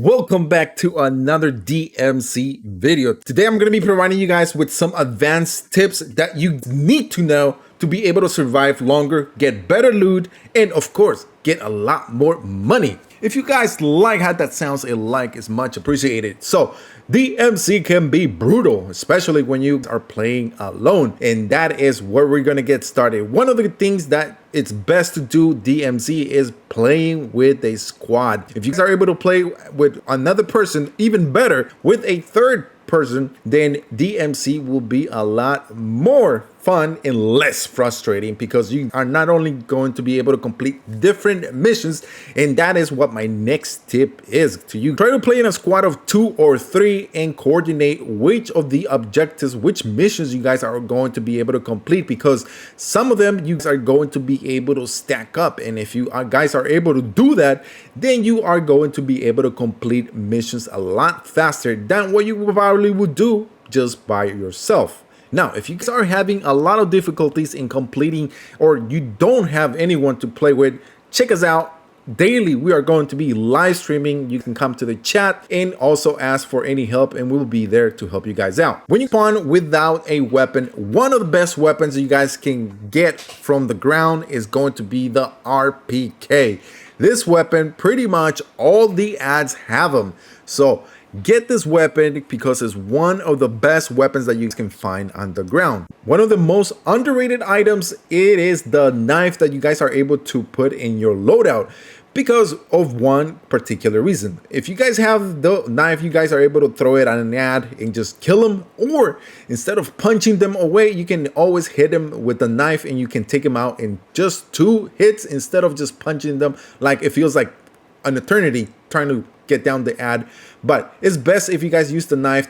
welcome back to another DMC video. Today I'm going to be providing you guys with some advanced tips that you need to know to be able to survive longer, get better loot, and of course, get a lot more money. If you guys like how that sounds, a like is much appreciated. So DMC can be brutal, especially when you are playing alone, and that is where we're gonna get started. One of the things that it's best to do DMC is playing with a squad. If you guys are able to play with another person, even better, with a third person, then DMC will be a lot more fun and less frustrating because you are not only going to be able to complete different missions, and that is what my next tip is to you. Try to play in a squad of 2 or 3 and coordinate which of the objectives, which missions you guys are going to be able to complete, because some of them you guys are going to be able to stack up, and if you guys are able to do that, then you are going to be able to complete missions a lot faster than what you probably would do just by yourself. Now, if you guys are having a lot of difficulties in completing, or you don't have anyone to play with, check us out. Daily, we are going to be live streaming. You can come to the chat and also ask for any help, and we'll be there to help you guys out. When you spawn without a weapon, one of the best weapons you guys can get from the ground is going to be the RPK. This weapon, pretty much all the ads have them. So get this weapon because it's one of the best weapons that you can find on the ground. One of the most underrated items, it is the knife that you guys are able to put in your loadout because of one particular reason. If you guys have the knife, you guys are able to throw it on an ad and just kill them, or instead of punching them away, you can always hit them with the knife and you can take them out in just 2 hits instead of just punching them like it feels like an eternity trying to get down the ad. But it's best if you guys use the knife,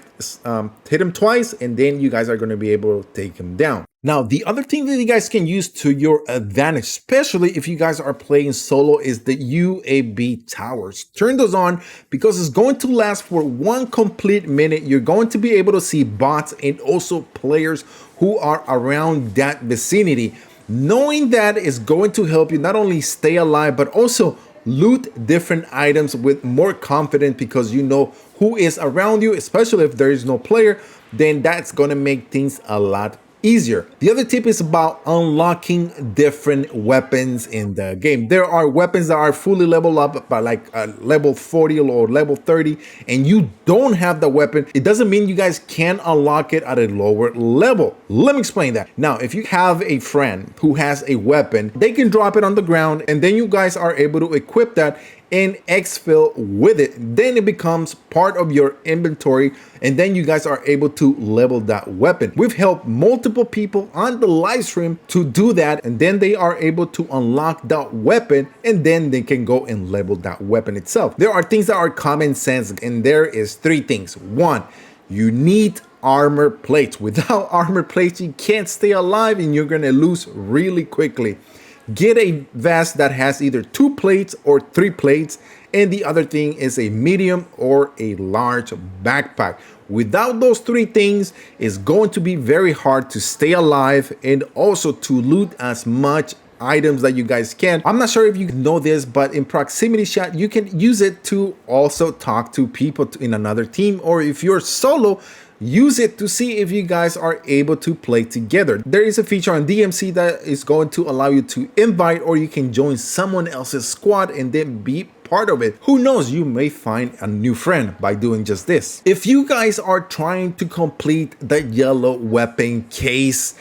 hit him twice, and then you guys are going to be able to take him down. Now, the other thing that you guys can use to your advantage, especially if you guys are playing solo, is the UAV towers. Turn those on because it's going to last for 1 complete minute. You're going to be able to see bots and also players who are around that vicinity. Knowing that is going to help you not only stay alive, but also loot different items with more confidence because you know who is around you, especially if there is no player, then that's going to make things a lot easier. The other tip is about unlocking different weapons in the game. There are weapons that are fully leveled up by like level 40 or level 30, and you don't have the weapon. It doesn't mean you guys can unlock it at a lower level. Let me explain that. Now, if you have a friend who has a weapon, they can drop it on the ground, and then you guys are able to equip that and exfil with it. Then it becomes part of your inventory, and then you guys are able to level that weapon. We've helped multiple people on the live stream to do that, and then they are able to unlock that weapon, and then they can go and level that weapon itself. There are things that are common sense, and there is 3 things. 1, you need armor plates. Without armor plates, you can't stay alive and you're gonna lose really quickly. Get a vest that has either 2 plates or 3 plates, and the other thing is a medium or a large backpack. Without those 3 things, it's going to be very hard to stay alive and also to loot as much items that you guys can. I'm not sure if you know this, but in proximity chat, you can use it to also talk to people in another team, or if you're solo, use it to see if you guys are able to play together. There is a feature on DMC that is going to allow you to invite, or you can join someone else's squad and then be part of it. Who knows, you may find a new friend by doing just this. If you guys are trying to complete the yellow weapon case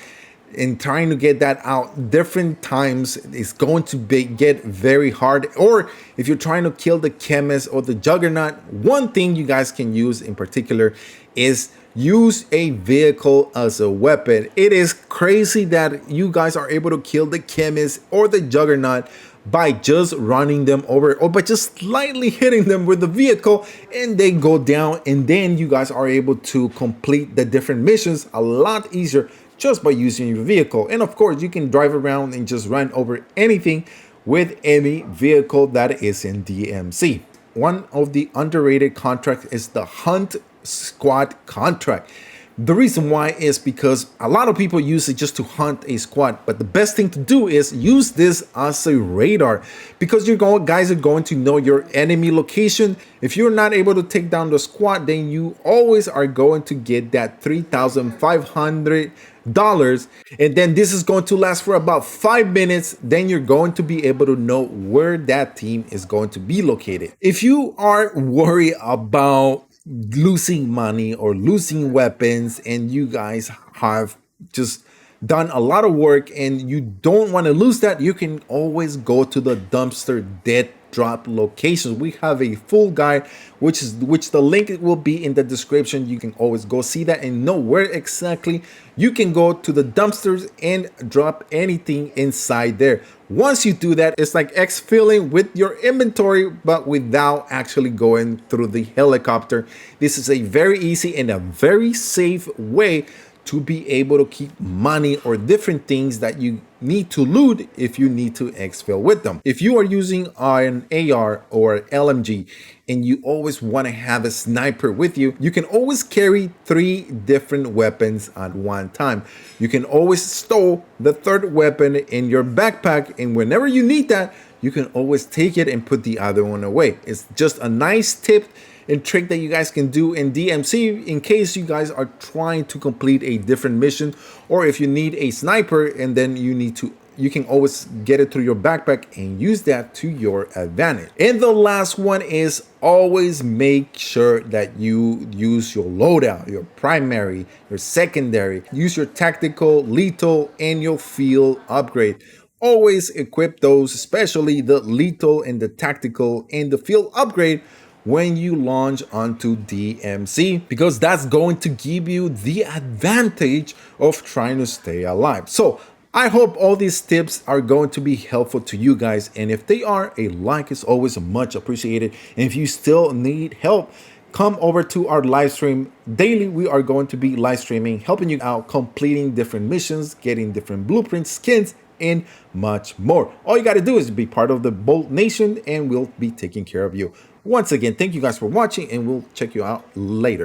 and trying to get that out different times, it's going to get very hard. Or if you're trying to kill the chemist or the juggernaut, one thing you guys can use in particular is use a vehicle as a weapon. It is crazy that you guys are able to kill the chemist or the juggernaut by just running them over, or by just slightly hitting them with the vehicle, and they go down, and then you guys are able to complete the different missions a lot easier just by using your vehicle. And of course, you can drive around and just run over anything with any vehicle that is in DMC. One of the underrated contracts is the Hunt Squad contract. The reason why is because a lot of people use it just to hunt a squad, but the best thing to do is use this as a radar, because guys are going to know your enemy location. If you're not able to take down the squad, then you always are going to get that $3,500, and then this is going to last for about 5 minutes. Then you're going to be able to know where that team is going to be located. If you are worried about losing money or losing weapons, and you guys have just done a lot of work and you don't want to lose that, you can always go to the dumpster dead drop locations. We have a full guide, which the link will be in the description. You can always go see that and know where exactly you can go to the dumpsters and drop anything inside there. Once you do that, it's like exfilling with your inventory, but without actually going through the helicopter. This is a very easy and a very safe way to be able to keep money or different things that you need to loot if you need to exfil with them. If you are using an AR or LMG and you always want to have a sniper with you, you can always carry 3 different weapons at one time. You can always stow the 3rd weapon in your backpack, and whenever you need that, you can always take it and put the other one away. It's just a nice tip and trick that you guys can do in DMZ in case you guys are trying to complete a different mission, or if you need a sniper and then you can always get it through your backpack and use that to your advantage. And the last one is always make sure that you use your loadout, your primary, your secondary. Use your tactical, lethal, and your field upgrade. Always equip those, especially the lethal and the tactical and the field upgrade, when you launch onto DMZ, because that's going to give you the advantage of trying to stay alive. So I hope all these tips are going to be helpful to you guys, and if they are, a like is always much appreciated. And if you still need help, come over to our live stream daily. We are going to be live streaming, helping you out, completing different missions, getting different blueprints, skins, and much more. All you got to do is be part of the Bolt Nation, and we'll be taking care of you. Once again, thank you guys for watching, and we'll check you out later.